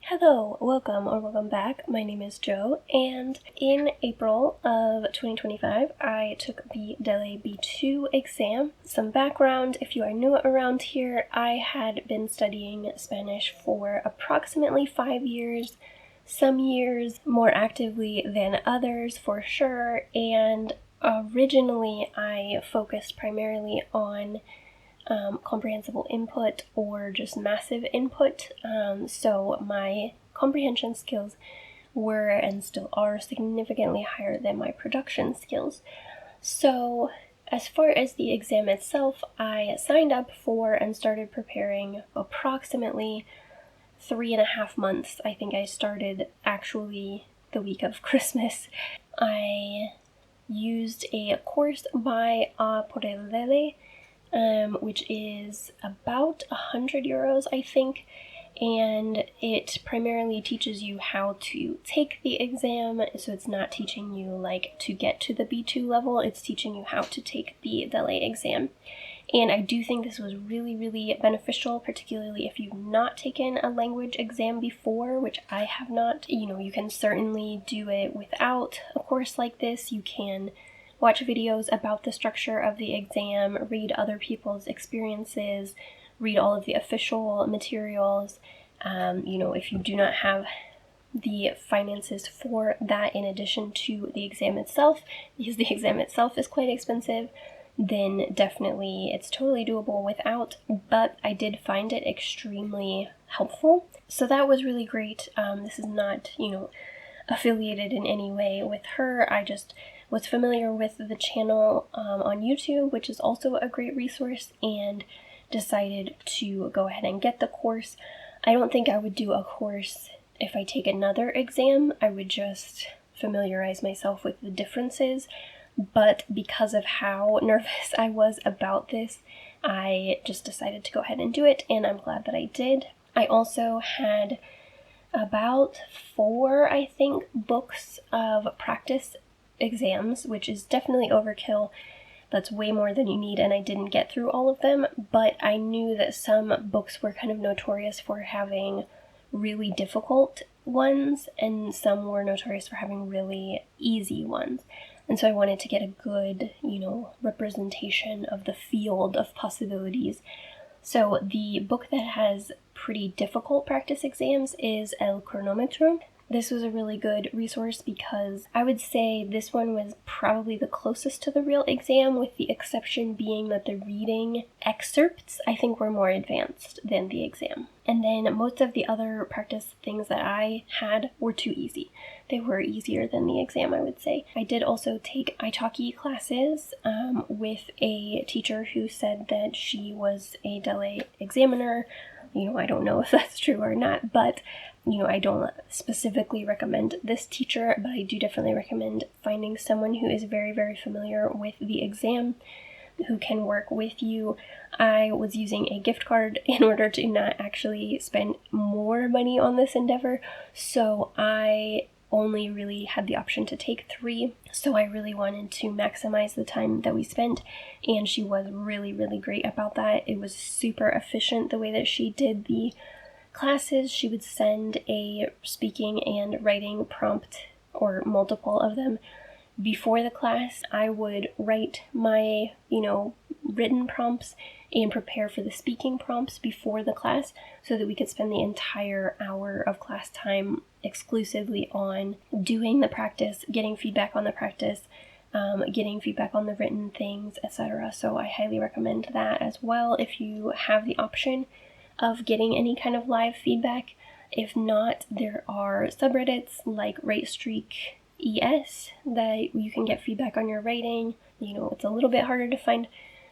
Hello, welcome back. My name is Jo, and in April of 2025, I took the DELE B2 exam. Some background, if you are new around here, I had been studying Spanish for approximately 5 years, some years more actively than others for sure, and originally I focused primarily on comprehensible input or just massive input. So my comprehension skills were and still are significantly higher than my production skills. So as far as the exam itself, I signed up for and started preparing approximately 3.5 months. I think I started actually the week of Christmas. I used a course by DELE, which is about €100, I think, and it primarily teaches you how to take the exam. So it's not teaching you like to get to the B2 level, it's teaching you how to take the DELE exam. And I do think this was really beneficial, particularly if you've not taken a language exam before, which I have not. You can certainly do it without a course like this. You can watch videos about the structure of the exam, read other people's experiences, read all of the official materials. If you do not have the finances for that in addition to the exam itself, because the exam itself is quite expensive, then definitely it's totally doable without, but I did find it extremely helpful. So that was really great. This is not, affiliated in any way with her. I just was familiar with the channel on YouTube, which is also a great resource, and decided to go ahead and get the course. I don't think I would do a course if I take another exam. I would just familiarize myself with the differences, but because of how nervous I was about this, I just decided to go ahead and do it, and I'm glad that I did. I also had about 4, I think, books of practice exams, which is definitely overkill. That's way more than you need, and I didn't get through all of them, but I knew that some books were kind of notorious for having really difficult ones, and some were notorious for having really easy ones. And so I wanted to get a good, representation of the field of possibilities. So the book that has pretty difficult practice exams is El Cronómetro. This was a really good resource because I would say this one was probably the closest to the real exam, with the exception being that the reading excerpts, I think, were more advanced than the exam. And then most of the other practice things that I had were too easy. They were easier than the exam, I would say. I did also take italki classes with a teacher who said that she was a DELE examiner. I don't know if that's true or not, but I don't specifically recommend this teacher, but I do definitely recommend finding someone who is very familiar with the exam, who can work with you. I was using a gift card in order to not actually spend more money on this endeavor, so I only really had the option to take 3, so I really wanted to maximize the time that we spent, and she was really great about that. It was super efficient the way that she did the classes. She would send a speaking and writing prompt, or multiple of them, before the class. I would write my, written prompts and prepare for the speaking prompts before the class, so that we could spend the entire hour of class time exclusively on doing the practice, getting feedback on the practice, getting feedback on the written things, etc. So I highly recommend that as well if you have the option of getting any kind of live feedback. If not, there are subreddits like WriteStreak ES that you can get feedback on your writing. It's a little bit harder to find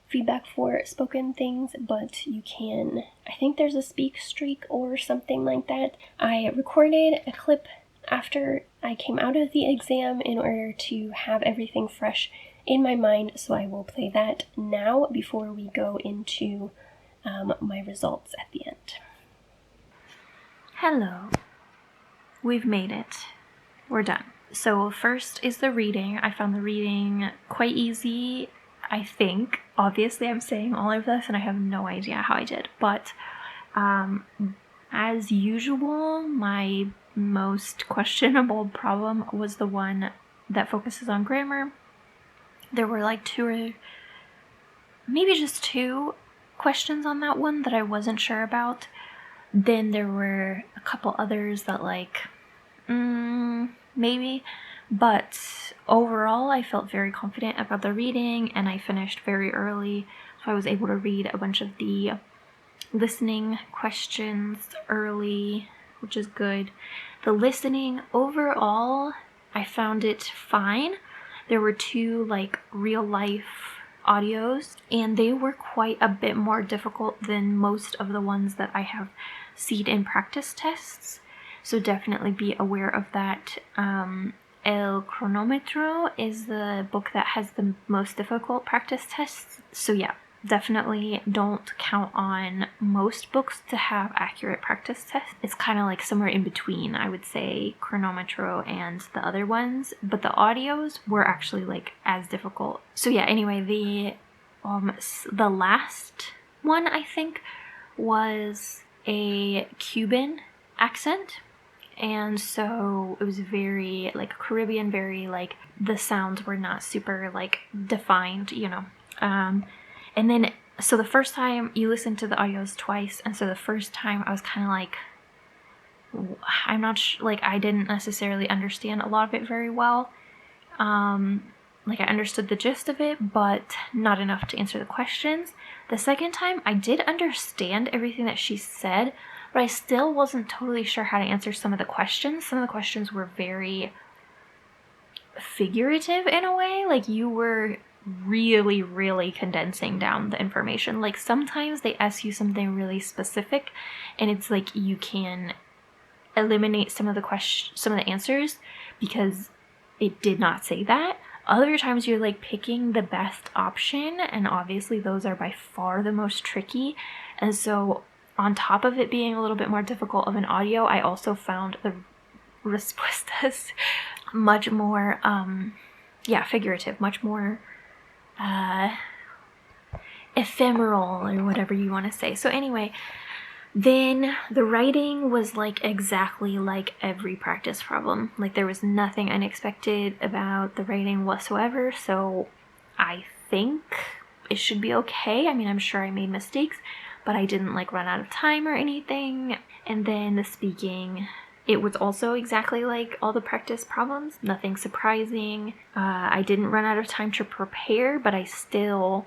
feedback for spoken things, but you can. I think there's a Speak Streak or something like that. I recorded a clip after I came out of the exam in order to have everything fresh in my mind, so I will play that now before we go into my results at the end. Hello. We've made it. We're done. So first is the reading. I found the reading quite easy, I think. Obviously, I'm saying all of this and I have no idea how I did, but I As usual, my most questionable problem was the one that focuses on grammar. There were like maybe just two questions on that one that I wasn't sure about. Then there were a couple others that maybe, but overall I felt very confident about the reading, and I finished very early, so I was able to read a bunch of the listening questions early, which is good. The listening, overall, I found it fine. There were two real life audios, and they were quite a bit more difficult than most of the ones that I have seen in practice tests. So definitely be aware of that. El Cronómetro is the book that has the most difficult practice tests. So yeah, definitely don't count on most books to have accurate practice tests. It's kind of like somewhere in between, I would say, Cronómetro and the other ones. But the audios were actually as difficult. So yeah, anyway, the last one I think was a Cuban accent. And so it was very Caribbean, very the sounds were not super defined, and then so the first time you listen to the audios twice, and so the first time I was kind of I'm not I didn't necessarily understand a lot of it very well. I understood the gist of it, but not enough to answer the questions. The second time I did understand everything that she said, but I still wasn't totally sure how to answer some of the questions. Some of the questions were very figurative in a way. You were really, really condensing down the information. Sometimes they ask you something really specific, and it's you can eliminate some of the answers because it did not say that. Other times you're picking the best option, and obviously those are by far the most tricky. And so on top of it being a little bit more difficult of an audio, I also found the respuestas much more, figurative, much more ephemeral, or whatever you want to say. So anyway, then the writing was exactly like every practice problem. There was nothing unexpected about the writing whatsoever, so I think it should be okay. I mean, I'm sure I made mistakes, but I didn't run out of time or anything. And then the speaking, it was also exactly like all the practice problems, nothing surprising. I didn't run out of time to prepare, but I still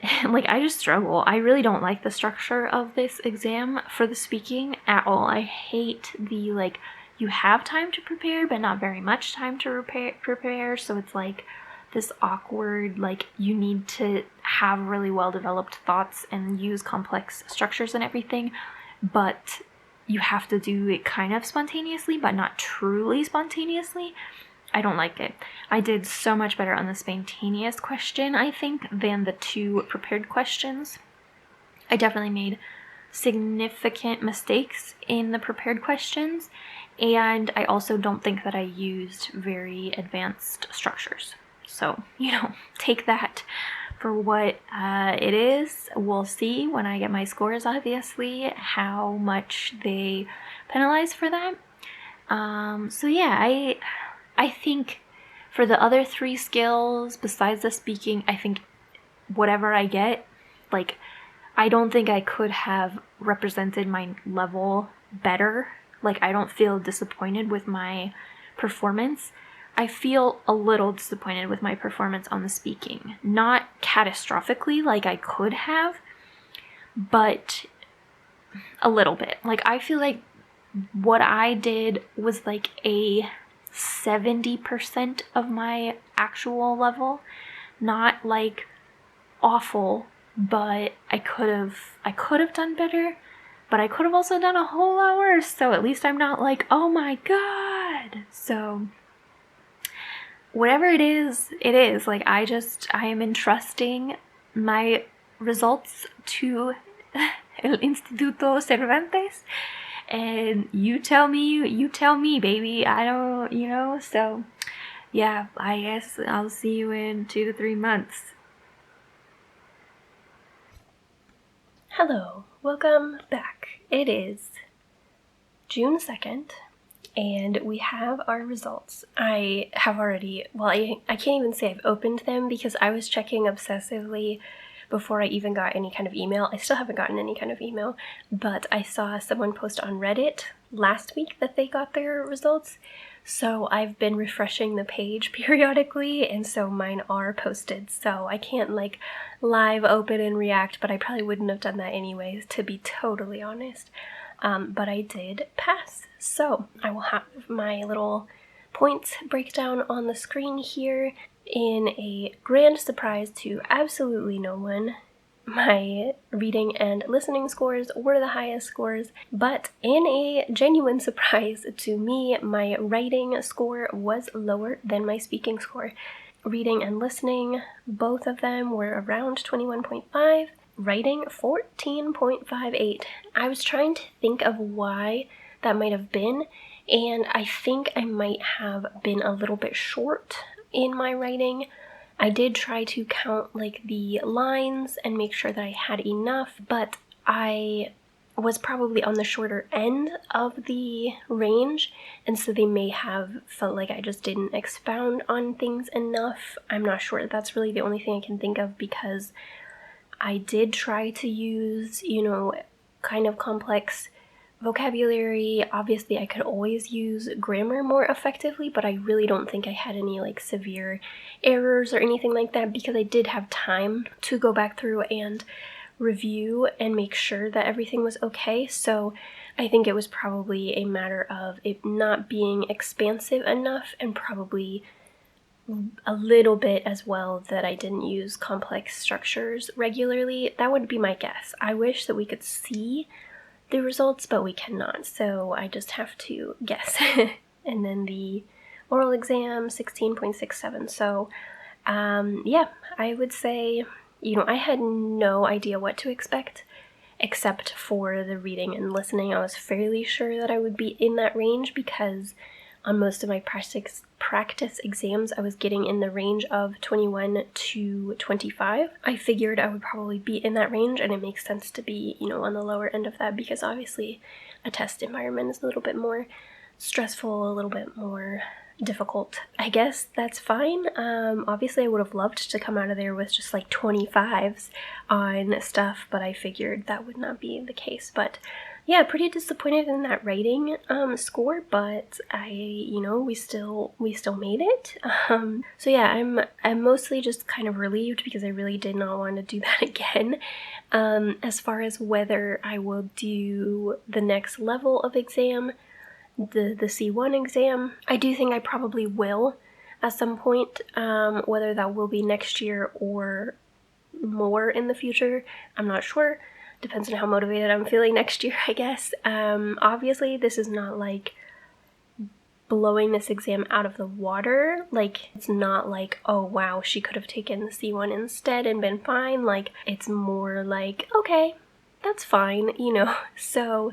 I just struggle. I really don't like the structure of this exam for the speaking at all. I hate the you have time to prepare but not very much time to prepare, so it's this awkward, you need to have really well developed thoughts and use complex structures and everything, but you have to do it kind of spontaneously but not truly spontaneously. I don't like it. I did so much better on the spontaneous question, I think, than the two prepared questions. I definitely made significant mistakes in the prepared questions, and I also don't think that I used very advanced structures. So, take that for what it is. We'll see when I get my scores, obviously, how much they penalize for that. So yeah, I think for the other three skills, besides the speaking, I think whatever I get, I don't think I could have represented my level better. I don't feel disappointed with my performance. I feel a little disappointed with my performance on the speaking. Not catastrophically I could have, but a little bit. I feel what I did was a 70% of my actual level. Not awful, but I could have done better, but I could have also done a whole lot worse. So at least I'm not oh my god. So whatever it is, it is. I am entrusting my results to El Instituto Cervantes, and you tell me, baby. I don't, so yeah, I guess I'll see you in 2 to 3 months. Hello, welcome back. It is June 2nd, and we have our results. I have already, well, I can't even say I've opened them because I was checking obsessively before I even got any kind of email. I still haven't gotten any kind of email, but I saw someone post on Reddit last week that they got their results. So I've been refreshing the page periodically, and so mine are posted. So I can't like live open and react, but I probably wouldn't have done that anyways, to be totally honest. But I did pass. So I will have my little points breakdown on the screen here. In a grand surprise to absolutely no one, my reading and listening scores were the highest scores, but in a genuine surprise to me, my writing score was lower than my speaking score. Reading and listening, both of them were around 21.5. Writing, 14.58. I was trying to think of why that might have been, and I think I might have been a little bit short in my writing. I did try to count like the lines and make sure that I had enough, but I was probably on the shorter end of the range, and so they may have felt like I just didn't expound on things enough. I'm not sure. That's really the only thing I can think of, because I did try to use, kind of complex vocabulary. Obviously, I could always use grammar more effectively, but I really don't think I had any like severe errors or anything like that, because I did have time to go back through and review and make sure that everything was okay. So I think it was probably a matter of it not being expansive enough, and probably a little bit as well that I didn't use complex structures regularly. That would be my guess. I wish that we could see the results, but we cannot, so I just have to guess. And then the oral exam, 16.67. So yeah, I would say, I had no idea what to expect, except for the reading and listening. I was fairly sure that I would be in that range, because on most of my practice exams, I was getting in the range of 21 to 25. I figured I would probably be in that range, and it makes sense to be, on the lower end of that, because obviously a test environment is a little bit more stressful, a little bit more difficult. I guess that's fine. Obviously I would have loved to come out of there with just like 25s on stuff, but I figured that would not be the case. But yeah, pretty disappointed in that writing score, but we still made it. So yeah, I'm mostly just kind of relieved, because I really did not want to do that again. As far as whether I will do the next level of exam, the C1 exam, I do think I probably will at some point. Whether that will be next year or more in the future, I'm not sure. Depends on how motivated I'm feeling next year, I guess. Obviously, this is not like blowing this exam out of the water. Like, it's not like, oh wow, she could have taken the C1 instead and been fine. Like, it's more like, okay, that's fine, So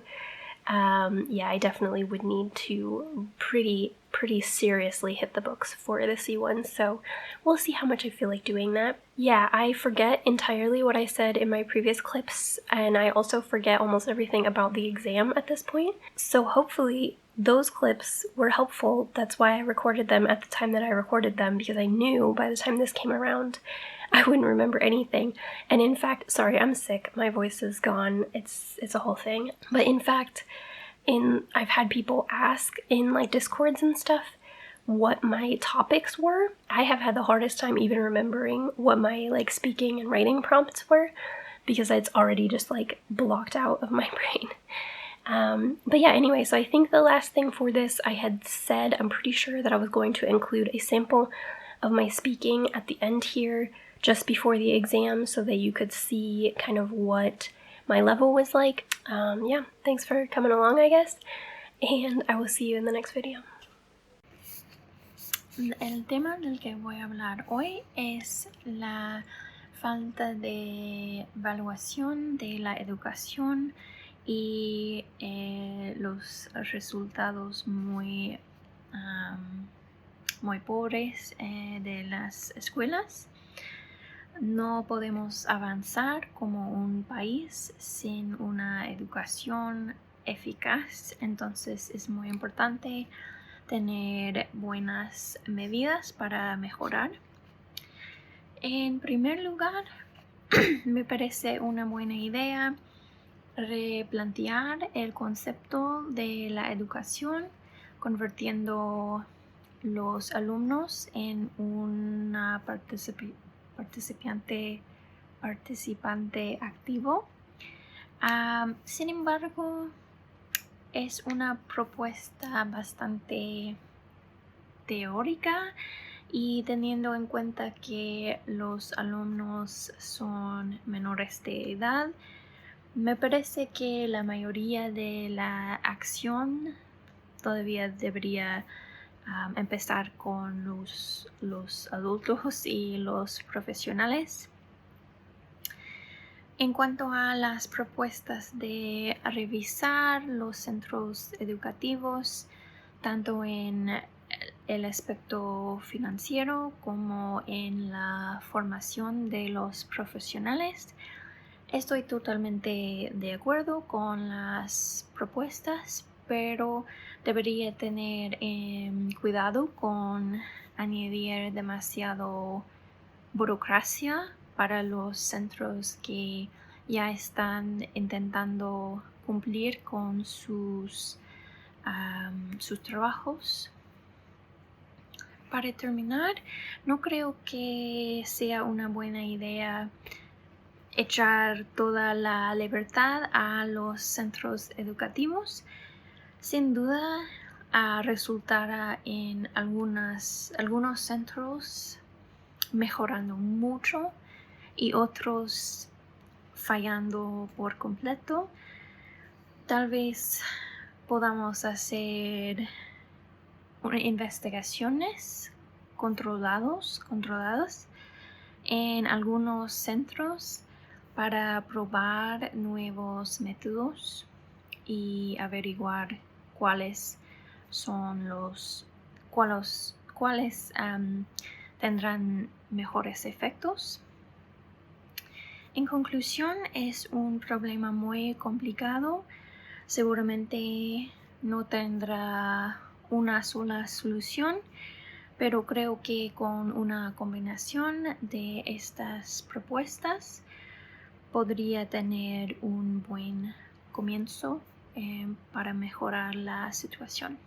yeah, I definitely would need to pretty seriously hit the books for the C1, so we'll see how much I feel like doing that. Yeah, I forget entirely what I said in my previous clips, and I also forget almost everything about the exam at this point, so hopefully those clips were helpful. That's why I recorded them at the time that I recorded them, because I knew by the time this came around I wouldn't remember anything. And in fact, sorry, I'm sick, my voice is gone, it's a whole thing. But in fact, I've had people ask in like Discords and stuff what my topics were. I have had the hardest time even remembering what my like speaking and writing prompts were, because it's already just like blocked out of my brain. But yeah, anyway, so I think the last thing for this, I had said, I'm pretty sure that I was going to include a sample of my speaking at the end here, just before the exam, so that you could see kind of what my level was like. Yeah, thanks for coming along, I guess, and I will see you in the next video. El tema del que voy a hablar hoy es la falta de evaluación de la educación y los resultados muy pobres de las escuelas. No podemos avanzar como un país sin una educación eficaz. Entonces es muy importante tener buenas medidas para mejorar. En primer lugar, me parece una buena idea replantear el concepto de la educación, convirtiendo los alumnos en una participante activo. Sin embargo, es una propuesta bastante teórica y teniendo en cuenta que los alumnos son menores de edad, me parece que la mayoría de la acción todavía debería empezar con los adultos y los profesionales. En cuanto a las propuestas de revisar los centros educativos, tanto en el aspecto financiero como en la formación de los profesionales, estoy totalmente de acuerdo con las propuestas, pero debería tener cuidado con añadir demasiado burocracia para los centros que ya están intentando cumplir con sus trabajos. Para terminar, no creo que sea una buena idea echar toda la libertad a los centros educativos. Sin duda, resultará en algunos centros mejorando mucho y otros fallando por completo. Tal vez podamos hacer investigaciones controladas en algunos centros para probar nuevos métodos y averiguar cuáles tendrán mejores efectos. En conclusión, es un problema muy complicado. Seguramente no tendrá una sola solución, pero creo que con una combinación de estas propuestas podría tener un buen comienzo para mejorar la situación.